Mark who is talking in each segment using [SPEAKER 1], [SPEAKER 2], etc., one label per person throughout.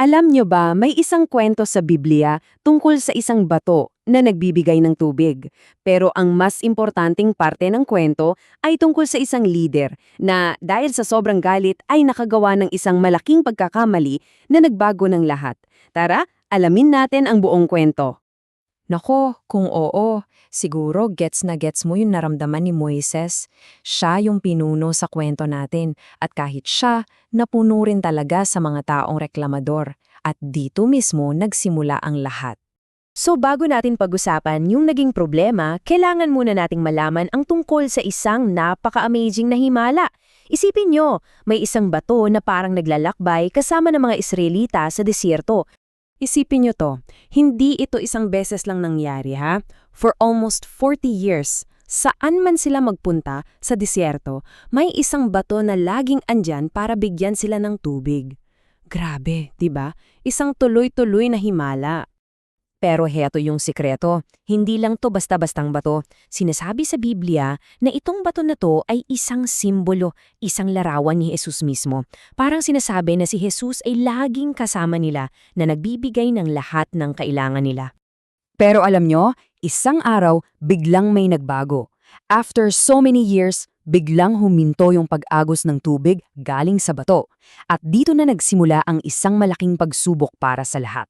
[SPEAKER 1] Alam nyo ba, may isang kwento sa Biblia tungkol sa isang bato na nagbibigay ng tubig. Pero ang mas importanteng parte ng kwento ay tungkol sa isang leader na dahil sa sobrang galit ay nakagawa ng isang malaking pagkakamali na nagbago ng lahat. Tara, alamin natin ang buong kwento.
[SPEAKER 2] Nako, kung oo, siguro gets na gets mo yung naramdaman ni Moises. Siya yung pinuno sa kwento natin at kahit siya, napuno rin talaga sa mga taong reklamador. At dito mismo nagsimula ang lahat.
[SPEAKER 3] So bago natin pag-usapan yung naging problema, kailangan muna nating malaman ang tungkol sa isang napaka-amazing na himala. Isipin nyo, may isang bato na parang naglalakbay kasama ng mga Israelita sa desierto.
[SPEAKER 1] Isipin nyo to, hindi ito isang beses lang nangyari ha. For almost 40 years, saan man sila magpunta sa disyerto, may isang bato na laging andyan para bigyan sila ng tubig. Grabe, 'di ba? Isang tuloy-tuloy na himala.
[SPEAKER 2] Pero heto yung sikreto, hindi lang to basta-bastang bato. Sinasabi sa Biblia na itong bato na to ay isang simbolo, isang larawan ni Jesus mismo. Parang sinasabi na si Jesus ay laging kasama nila na nagbibigay ng lahat ng kailangan nila. Pero alam nyo, isang araw biglang may nagbago. After so many years, biglang huminto yung pag-agos ng tubig galing sa bato. At dito na nagsimula ang isang malaking pagsubok para sa lahat.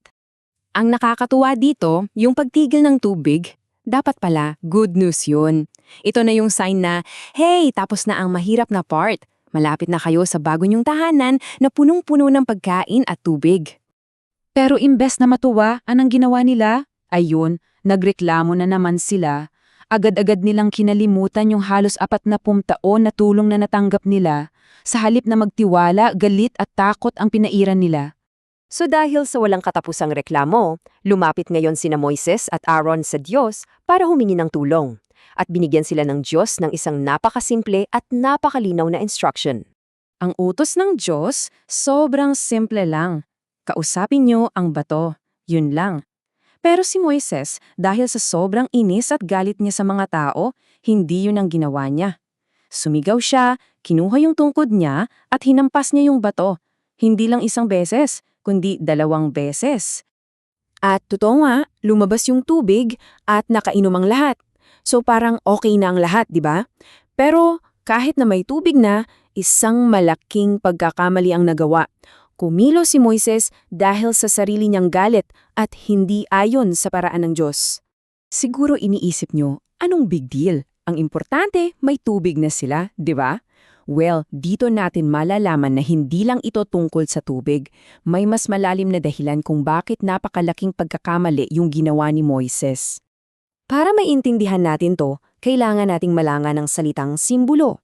[SPEAKER 2] Ang nakakatuwa dito, yung pagtigil ng tubig, dapat pala good news yun. Ito na yung sign na, hey, tapos na ang mahirap na part. Malapit na kayo sa bago niyong tahanan na punong-puno ng pagkain at tubig. Pero imbes na matuwa, anong ginawa nila? Ayun, nagreklamo na naman sila. Agad-agad nilang kinalimutan yung halos 40 taon na tulong na natanggap nila. Sa halip na magtiwala, galit at takot ang pinairan nila.
[SPEAKER 3] So dahil sa walang katapusang reklamo, lumapit ngayon sina Moises at Aaron sa Diyos para humingi ng tulong. At binigyan sila ng Diyos ng isang napakasimple at napakalinaw na instruction.
[SPEAKER 2] Ang utos ng Diyos, sobrang simple lang. Kausapin niyo ang bato. Yun lang. Pero si Moises, dahil sa sobrang inis at galit niya sa mga tao, hindi yun ang ginawa niya. Sumigaw siya, kinuha yung tungkod niya at hinampas niya yung bato. Hindi lang isang beses, kundi 2 beses. At totoo nga, lumabas yung tubig at nakainom ang lahat. So parang okay na ang lahat, di ba? Pero kahit na may tubig na, isang malaking pagkakamali ang nagawa. Kumilo si Moises dahil sa sarili niyang galit at hindi ayon sa paraan ng Diyos. Siguro iniisip niyo, anong big deal? Ang importante, may tubig na sila, di ba? Well, dito natin malalaman na hindi lang ito tungkol sa tubig. May mas malalim na dahilan kung bakit napakalaking pagkakamali yung ginawa ni Moises. Para maintindihan natin to, kailangan nating malangan ng salitang simbolo.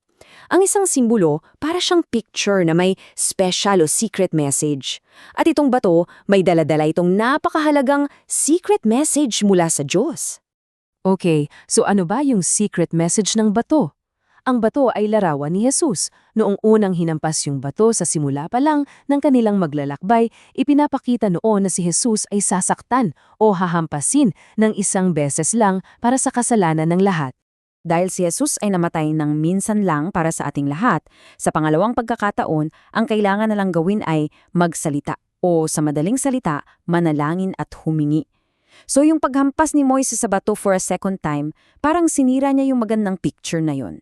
[SPEAKER 2] Ang isang simbolo, para siyang picture na may special o secret message. At itong bato, may daladala itong napakahalagang secret message mula sa Diyos. Okay, so ano ba yung secret message ng bato? Ang bato ay larawan ni Jesus. Noong unang hinampas yung bato sa simula pa lang ng kanilang maglalakbay, ipinapakita noon na si Jesus ay sasaktan o hahampasin ng isang beses lang para sa kasalanan ng lahat. Dahil si Jesus ay namatay ng minsan lang para sa ating lahat, sa pangalawang pagkakataon, ang kailangan na lang gawin ay magsalita o sa madaling salita, manalangin at humingi. So yung paghampas ni Moises sa bato for a second time, parang sinira niya yung magandang picture na yun.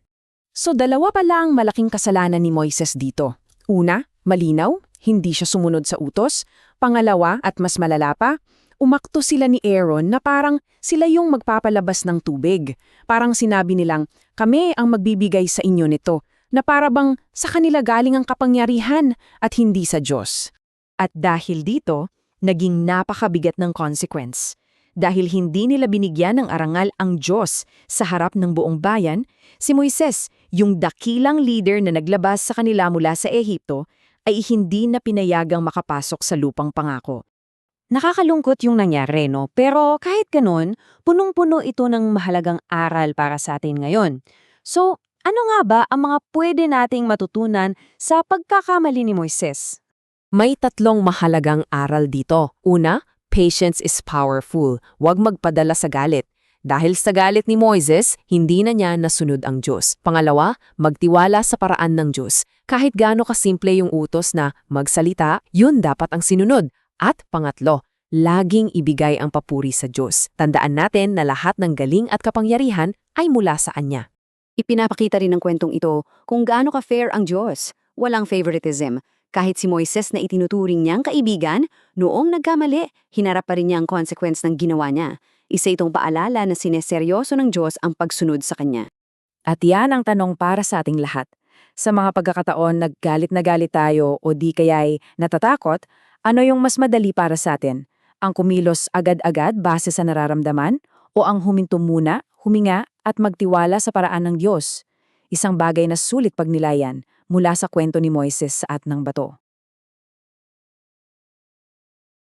[SPEAKER 2] So 2 pala ang malaking kasalanan ni Moises dito. Una, malinaw, hindi siya sumunod sa utos. Pangalawa, at mas malala pa, umakto sila ni Aaron na parang sila yung magpapalabas ng tubig. Parang sinabi nilang, kami ang magbibigay sa inyo nito, na para bang sa kanila galing ang kapangyarihan at hindi sa Diyos. At dahil dito, naging napakabigat ng consequence. Dahil hindi nila binigyan ng arangal ang Diyos sa harap ng buong bayan, si Moises, yung dakilang leader na naglabas sa kanila mula sa Ehipto, ay hindi na pinayagang makapasok sa lupang pangako. Nakakalungkot yung nangyari, no? Pero kahit ganun, punong-puno ito ng mahalagang aral para sa atin ngayon. So, ano nga ba ang mga pwede nating matutunan sa pagkakamali ni Moises? May 3 mahalagang aral dito. Una, patience is powerful. Huwag magpadala sa galit. Dahil sa galit ni Moises, hindi na niya nasunod ang Diyos. Pangalawa, magtiwala sa paraan ng Diyos. Kahit gaano kasimple yung utos na magsalita, yun dapat ang sinunod.
[SPEAKER 1] At pangatlo, laging ibigay ang papuri sa Diyos. Tandaan natin na lahat ng galing at kapangyarihan ay mula sa Kanya.
[SPEAKER 4] Ipinapakita rin ng kwentong ito kung gaano ka-fair ang Diyos. Walang favoritism. Kahit si Moises na itinuturing niyang kaibigan, noong nagkamali, hinarap pa rin niya ang consequence ng ginawa niya. Isa itong paalala na sineseryoso ng Diyos ang pagsunod sa Kanya.
[SPEAKER 2] At yan ang tanong para sa ating lahat. Sa mga pagkakataon naggalit na galit tayo o di kaya'y natatakot, ano yung mas madali para sa atin? Ang kumilos agad-agad base sa nararamdaman o ang huminto muna, huminga at magtiwala sa paraan ng Diyos? Isang bagay na sulit pagnilayan mula sa kwento ni Moises sa At ng Bato.